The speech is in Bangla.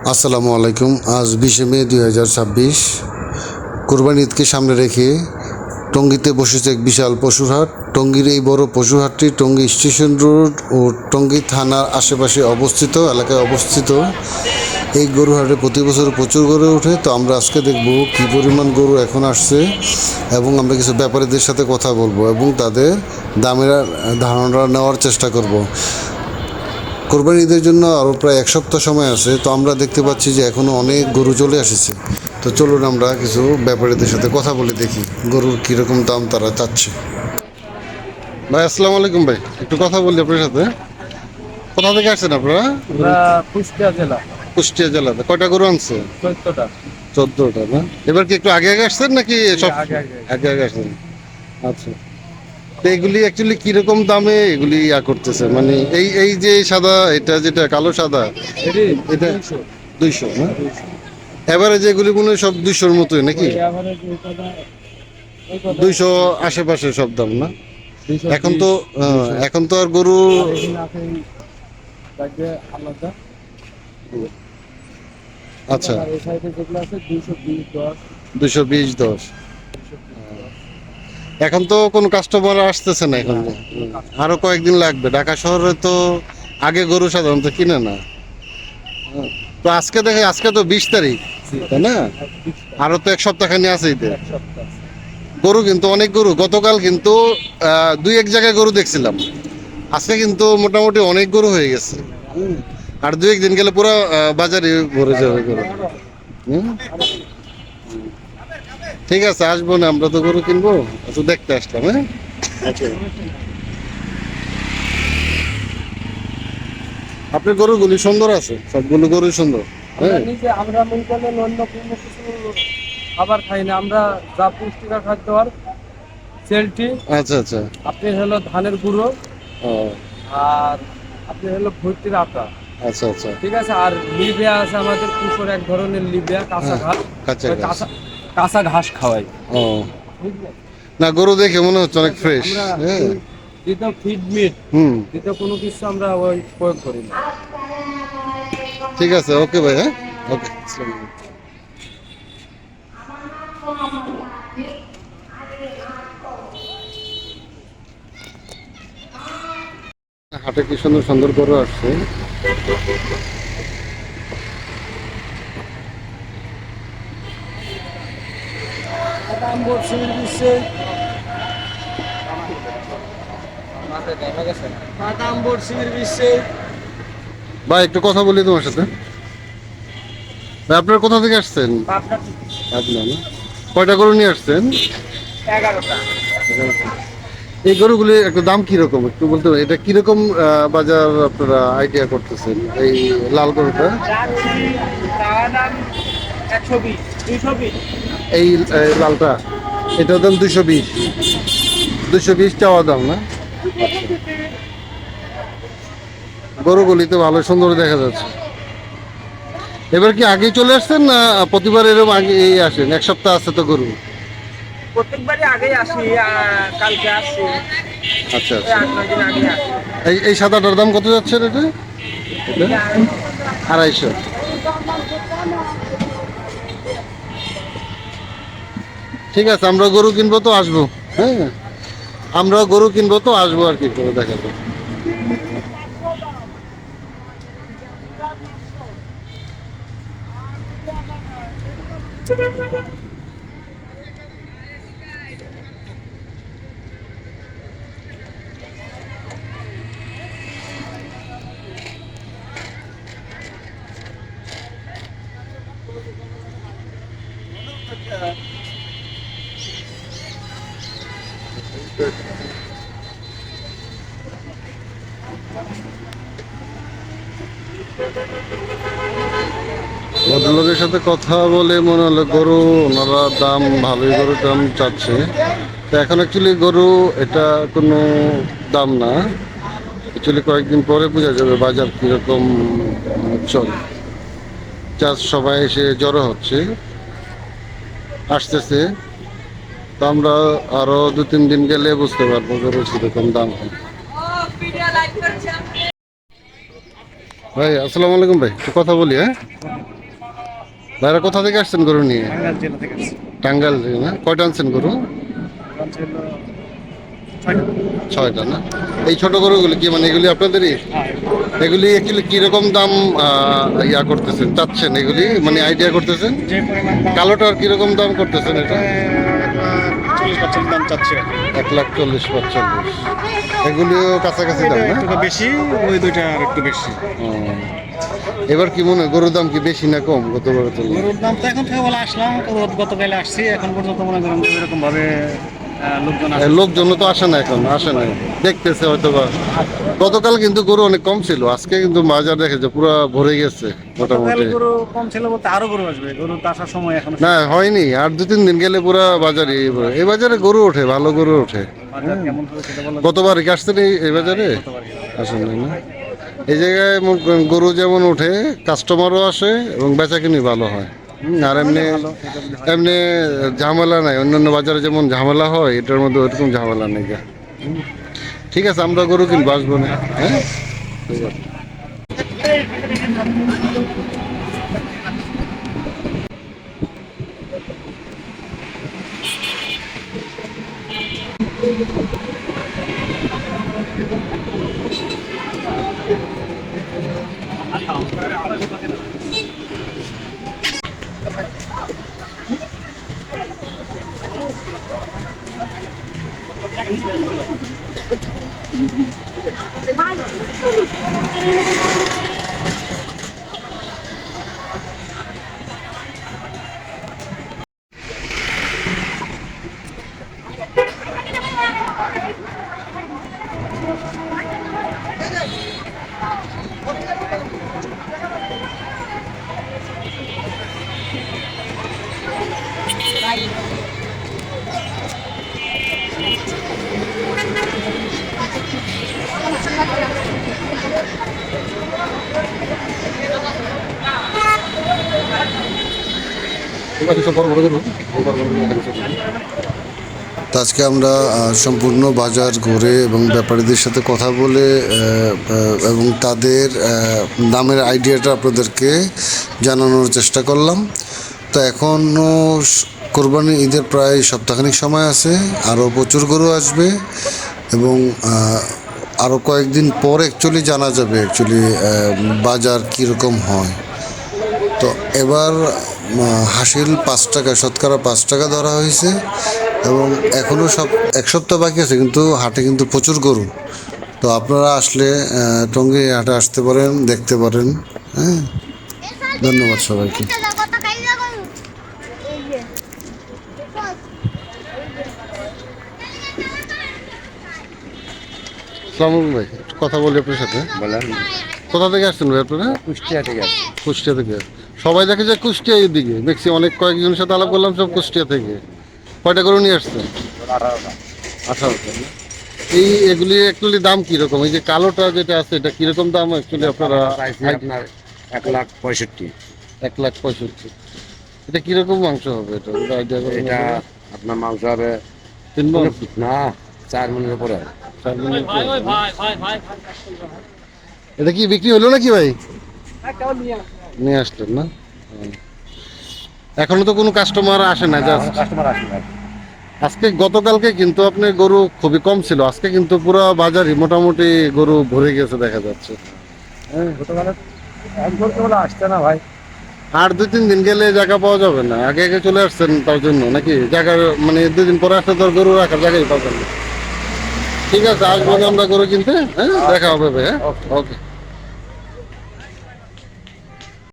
আসসালামু আলাইকুম। আজ 20শে মে 2026, কোরবানি ঈদকে সামনে রেখে টঙ্গীতে বসেছে এক বিশাল পশুর হাট। টঙ্গীর এই বড় পশুর হাটটি টঙ্গী স্টেশন রোড ও টঙ্গী থানার আশেপাশে এলাকায় অবস্থিত। এই গরু হাটে প্রতি বছর প্রচুর গরু ওঠে। তো আমরা আজকে দেখব কী পরিমাণ গরু এখন আসছে, এবং আমরা কিছু ব্যাপারীদের সাথে কথা বলবো এবং তাদের দামের ধারণা নেওয়ার চেষ্টা করব। কোরবানি ঈদের জন্য আরও প্রায় এক সপ্তাহ সময় আছে। তো আমরা দেখতে পাচ্ছি যে এখনও অনেক গরু চলে এসেছে। তো চলুন আমরা কিছু ব্যাপারীদের সাথে কথা বলে দেখি গরুর কীরকম দাম তারা চাচ্ছে। ভাই আসসালামু আলাইকুম। ভাই একটু কথা বলি আপনার সাথে। কোথা থেকে আসছেন আপনারা? কুষ্টিয়া জেলা। কুষ্টিয়া জেলাতে কয়টা গরু আনছে? 14টা। 14টা না? এবার কি একটু আগে আগে আসছেন নাকি সব আগে আগে। আগে আগে আসছেন? আচ্ছা। তো এগুলি অ্যাকচুয়ালি কিরকম দামে এগুলি করতেছে, মানে এই এই যে সাদা, এটা যেটা কালো সাদা, এটা 200 না? এভারেজ এগুলি মনে হয় সব 200-র মতোই নাকি? 200 আশেপাশে সব দাম না? এখন তো আর গরু আচ্ছা 220-10। এখন তো কোনো কাস্টমার আসতেছে না এখন, আরো কয়েকদিন লাগবে। ঢাকা শহরে তো আগে গরু সাধারণত কিনে না। তো আজকে তো 20 তারিখ, তাই না? আরো তো এক সপ্তাহখানি আছে ঈদে। গরু কিন্তু অনেক গরু, গতকাল কিন্তু 2-1 জায়গায় গরু দেখছিলাম। আজকে কিন্তু মোটামুটি অনেক গরু হয়ে গেছে। আর 2-1 দিন গেলে পুরো বাজারে ভরে যাবে গরু। ঠিক আছে, আসবো না, আমরা তো গরু কিনবো, তো দেখতে আসলাম। হ্যাঁ, আপনার গরুগুলি সুন্দর আছে, সবগুলো গরুই সুন্দর। হ্যাঁ, আমরা মনে করলেন অন্য কোনো কিছু খাবার খাই না, আমরা যা পুষ্টিকর খাদ্য আর সেলটি। আচ্ছা আচ্ছা। আপনি হলো ধানের গুঁড়ো, ও আর আপনি হলো ভুট্টির আটা। আচ্ছা আচ্ছা। ঠিক আছে। আর লিবিয়া আছে আমাদের পুকুর, এক ধরনের লিবিয়া, কাঁচা ঘাস। কাঁচা ওই ঘাস। কাঁচা ঘাস খাওয়াই। ও না, গরু দেখে মনে হচ্ছে অনেক ফ্রেশ। হ্যাঁ, দ্বিতীয় ফিড মিট, দ্বিতীয় কোনো কিছু আমরা ওই প্রয়োগ করি না। ঠিক আছে, ওকে ভাই। হ্যাঁ, ওকে। হাটে কি সুন্দর সুন্দর গরু আসছে। ভাই একটু কথা বলি তোমার সাথে। ভাই আপনারা কোথা থেকে আসছেন? পাবনা না? কয়টা গরু নিয়ে আসছেন? 11টা। এই গরুগুলি একটু দাম কিরকম একটু বলতে পারেন? এটা কিরকম বাজার আপনারা আইডিয়া করতেছেন? এই লাল গরুটা, এই লালটা, এটার দাম 220 চাওয়া দাম না? গরুগুলি তো ভালো সুন্দর দেখা যাচ্ছে। এবার কি আগেই চলে আসছেন না প্রতিবার এরকম আগে আসেন? এক সপ্তাহ আছে তো গরু। প্রত্যেকবারই আগেই আসি, কালকে আসছি। আচ্ছা আচ্ছা। 8-9 দিন আগে আসি। এই সাদাটার দাম কত যাচ্ছে এটা? 250। ঠিক আছে, আমরা গরু কিনবো তো আসবো। হ্যাঁ, আমরা গরু কিনবো তো আসবো আর কি করে দেখা যাবে। ভদ্রলোকের সাথে কথা বলে মনে হলো গরু ওনারা দাম ভালোই, গরুর দাম চাচ্ছে। তো এখন অ্যাকচুয়ালি গরু এটা কোনো দাম না, অ্যাকচুয়ালি কয়েকদিন পরে বোঝা যাবে বাজার কীরকম চলে। জাস্ট সবাই এসে জড়ো আসতেছে। তো আমরা আরো 2-3 দিন গেলে বুঝতে পারবো গরু কীরকম দাম হয়। ভাই আসসালামু আলাইকুম। ভাই একটু কথা বলি। হ্যাঁ, ভাইরা কোথা থেকে আসছেন গরু নিয়ে? টাঙ্গাইল জেলা থেকে আসছি। টাঙ্গাইল থেকে না? কয়টা আনছেন গরু? আনছে হলো 6টা। 6টা না? এই ছোট গরুগুলি কি মানে এগুলি আপনাদেরই? হ্যাঁ, এগুলি কিরকম দাম ইয়া করতেছেন চাচ্ছেন এগুলি মানে আইডিয়া করতেছেন? যে পরিমাণ দাম কালোটার কিরকম দাম করতেছেন এটা? 1,40,45 দাম চাচ্ছে। 1,40,45 এগুলিও কাছাকাছি দাম না? একটু বেশি, ওই দুইটা আর একটু বেশি। ও। এবার কি মনে হয় গরুর দাম কি বেশি না কম গতবারের তুলনায়? গরুর দাম তো এখন থেকে বলে আসলাম, গতকালে আসছি, এখন পর্যন্ত মনে করেন যে এরকম ভাবে লোকজন আসে। লোকজন তো আসে না, এখন আসে না, দেখতেছে হয়তো বা। গতকাল কিন্তু গরু অনেক কম ছিল, আজকে কিন্তু বাজার দেখেছে পুরো ভরে গেছে গতকাল মোটামুটি। গরু কম ছিল বলতে আরো গরু আসবে, গরু তো আসার সময় এখন না হয়নি, আর 2-3 দিন গেলে পুরো বাজারে এই বাজারে গরু ওঠে, ভালো গরু ওঠে। বাজার কেমন হবে সেটা বলা গতবার কি আসছেন এই বাজারে? আসেন নাই না? এই জায়গায় গরু যেমন ওঠে, কাস্টমারও আসে এবং বেচাকিনি ভালো হয়। আর এমনি ভালো, সেটা যদি হয়। এমনি ঝামেলা নাই, অন্যান্য বাজারে যেমন ঝামেলা হয় এটার মধ্যে ওইরকম ঝামেলা নেই গা। ঠিক আছে, আমরা গরু কিনবো, আসবো না, হ্যাঁ ঠিক আছে। তো আজকে আমরা সম্পূর্ণ বাজার ঘুরে এবং ব্যাপারীদের সাথে কথা বলে এবং তাদের দামের আইডিয়াটা আপনাদেরকে জানানোর চেষ্টা করলাম। তো এখনও কোরবানি ঈদের প্রায় সপ্তাহখানিক সময় আছে, আরও প্রচুর গরু আসবে এবং আরও কয়েকদিন পর অ্যাকচুয়ালি জানা যাবে অ্যাকচুয়ালি বাজার কীরকম হয়। তো এবার হাসিল 5 টাকা, শতকরা 5 টাকা ধরা হয়েছে এবং এখনও এক সপ্তাহ বাকি আছে, কিন্তু হাটে কিন্তু প্রচুর গরু। তো আপনারা আসলে টঙ্গী হাটে আসতে পারেন, দেখতে পারেন। হ্যাঁ, ধন্যবাদ সবাইকে। সালাম ভাই, একটু কথা বলি আপনার সাথে। বলেন। কোথা থেকে আসছেন ভাই আপনারা? কুষ্টিয়া থেকে আসছি। কুষ্টিয়া থেকে। সবাই দেখে যে কুষ্টিয়া এদিকে, দেখছি অনেক কয়েকজনের সাথে আলাপ করলাম, সব কুষ্টিয়া থেকে। কয়টা গরু নিয়ে আসছেন? 18টা। 18টা। এগুলি অ্যাকচুয়ালি দাম কিরকম? এই যে কালোটা যেটা আছে এটা কিরকম দাম অ্যাকচুয়ালি আপনারা? আপনার 1,65,000। 1,65,000। এটা কিরকম মাংস হবে এটা আইডিয়া করে? এটা আপনার মাংস হবে 3 মণ? না, 4 মণের উপরে। 4 মণ? এটা কি বিক্রি হলো নাকি ভাই? নিয়ে আসলেন না? এখনো তো কোনো কাস্টমার আসে না, জাস্ট কাস্টমার আসে না। আজকে গতকালকে কিন্তু আপনার গরু খুবই কম ছিল, আজকে কিন্তু পুরো বাজারই মোটামুটি গরু ভরে গেছে দেখা যাচ্ছে। হ্যাঁ, গতকালে একবার তো বলে আসছে না ভাই। আর 2-3 দিন গেলে জায়গা পাওয়া যাবে না, আগে আগে চলে আসছেন তার জন্য নাকি? জায়গা মানে 2 দিন পরে আসলে তো আর গরু রাখার জায়গায় পাবেন না। ঠিক আছে, আসবো আমরা গরু কিনতে, হ্যাঁ দেখা হবে ভাই, হ্যাঁ ওকে।